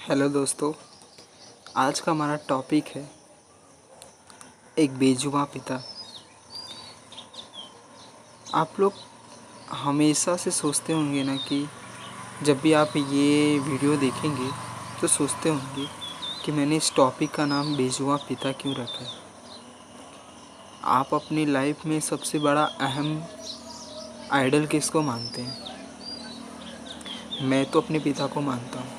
Hello दोस्तों, आज का हमारा टॉपिक है एक बेजुबां पिता। आप लोग हमेशा से सोचते होंगे ना कि जब भी आप ये वीडियो देखेंगे तो सोचते होंगे कि मैंने इस टॉपिक का नाम बेजुबां पिता क्यों रखा है। आप अपनी लाइफ में सबसे बड़ा अहम आइडल किसको मानते हैं? मैं तो अपने पिता को मानता हूँ।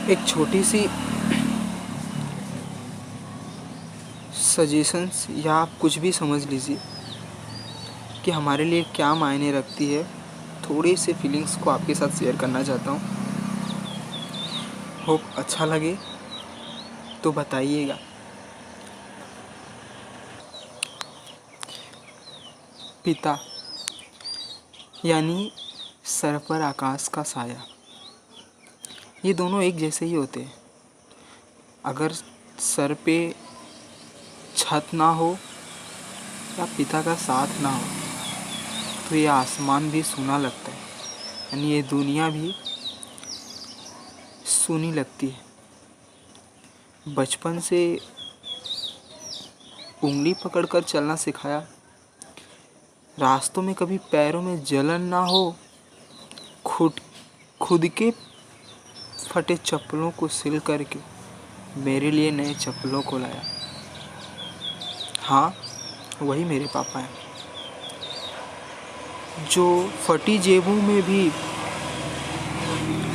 एक छोटी सी सजेशंस या आप कुछ भी समझ लीजिए कि हमारे लिए क्या मायने रखती है। थोड़ी सी फीलिंग्स को आपके साथ शेयर करना चाहता हूँ। होप अच्छा लगे तो बताइएगा। पिता यानी सर पर आकाश का साया, ये दोनों एक जैसे ही होते हैं। अगर सर पे छत ना हो या पिता का साथ ना हो तो ये आसमान भी सूना लगता है, यानी ये दुनिया भी सूनी लगती है। बचपन से उंगली पकड़कर चलना सिखाया, रास्तों में कभी पैरों में जलन ना हो, खुद के फटे चप्पलों को सिल करके मेरे लिए नए चप्पलों को लाया। हाँ, वही मेरे पापा हैं जो फटी जेबों में भी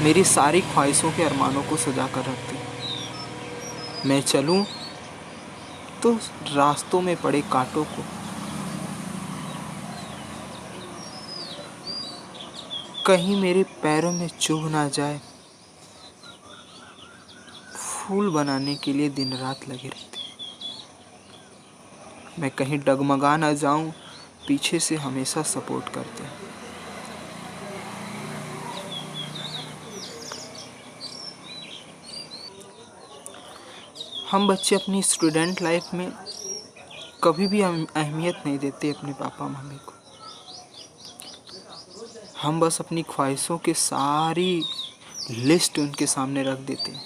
मेरी सारी ख्वाहिशों के अरमानों को सजा कर रखते। मैं चलूं तो रास्तों में पड़े कांटों को कहीं मेरे पैरों में चुभ ना जाए, फूल बनाने के लिए दिन रात लगे रहते। मैं कहीं डगमगा ना जाऊं, पीछे से हमेशा सपोर्ट करते हैं। हम बच्चे अपनी स्टूडेंट लाइफ में कभी भी अहमियत नहीं देते अपने पापा मम्मी को। हम बस अपनी ख्वाहिशों की सारी लिस्ट उनके सामने रख देते हैं,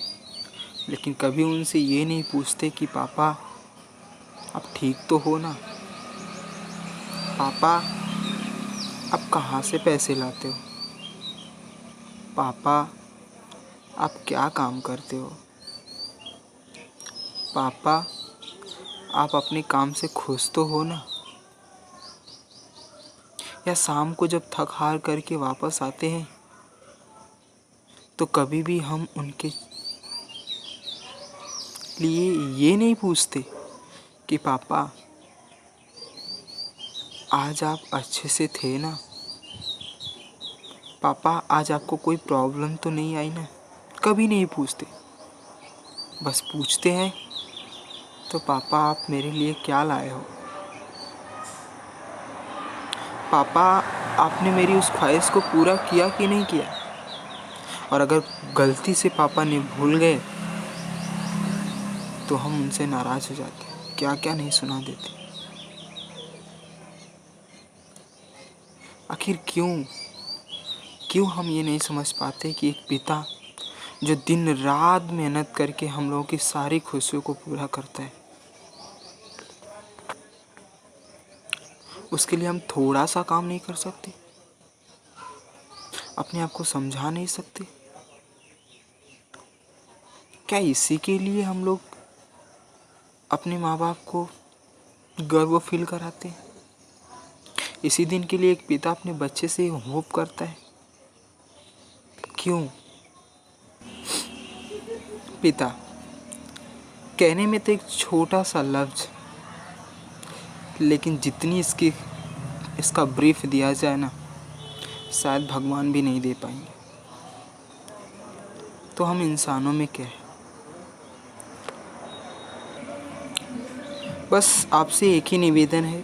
लेकिन कभी उनसे ये नहीं पूछते कि पापा आप ठीक तो हो ना? पापा आप कहाँ से पैसे लाते हो? पापा आप क्या काम करते हो? पापा आप अपने काम से खुश तो हो ना? या शाम को जब थक हार करके वापस आते हैं तो कभी भी हम उनके लिए ये नहीं पूछते कि पापा आज आप अच्छे से थे ना? पापा आज आपको कोई प्रॉब्लम तो नहीं आई ना? कभी नहीं पूछते। बस पूछते हैं तो पापा आप मेरे लिए क्या लाए हो? पापा आपने मेरी उस ख्वाहिश को पूरा किया कि नहीं किया? और अगर गलती से पापा ने भूल गए तो हम उनसे नाराज़ हो जाते हैं, क्या क्या नहीं सुना देते। आखिर क्यों हम ये नहीं समझ पाते कि एक पिता जो दिन रात मेहनत करके हम लोगों की सारी खुशियों को पूरा करता है, उसके लिए हम थोड़ा सा काम नहीं कर सकते? अपने आप को समझा नहीं सकते? क्या इसी के लिए हम लोग अपने माँ बाप को गर्व फील कराते हैं? इसी दिन के लिए एक पिता अपने बच्चे से होप करता है? क्यों? पिता कहने में तो एक छोटा सा लफ्ज, लेकिन जितनी इसका ब्रीफ दिया जाए ना, शायद भगवान भी नहीं दे पाएंगे। तो हम इंसानों में क्या है? बस आपसे एक ही निवेदन है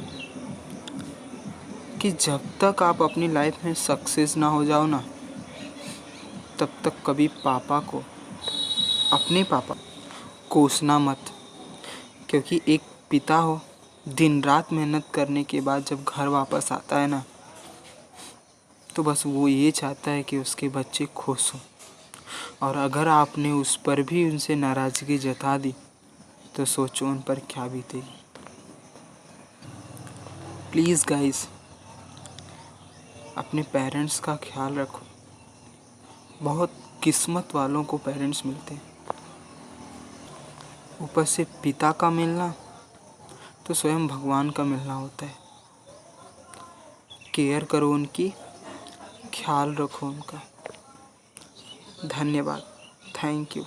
कि जब तक आप अपनी लाइफ में सक्सेस ना हो जाओ ना, तब तक कभी अपने पापा कोसना मत। क्योंकि एक पिता हो, दिन रात मेहनत करने के बाद जब घर वापस आता है ना, तो बस वो ये चाहता है कि उसके बच्चे खुश हों। और अगर आपने उस पर भी उनसे नाराज़गी जता दी तो सोचो उन पर क्या बीतेगी। प्लीज़ गाइस, अपने पेरेंट्स का ख्याल रखो। बहुत किस्मत वालों को पेरेंट्स मिलते हैं, ऊपर से पिता का मिलना तो स्वयं भगवान का मिलना होता है। केयर करो उनकी, ख्याल रखो उनका। धन्यवाद। Thank you.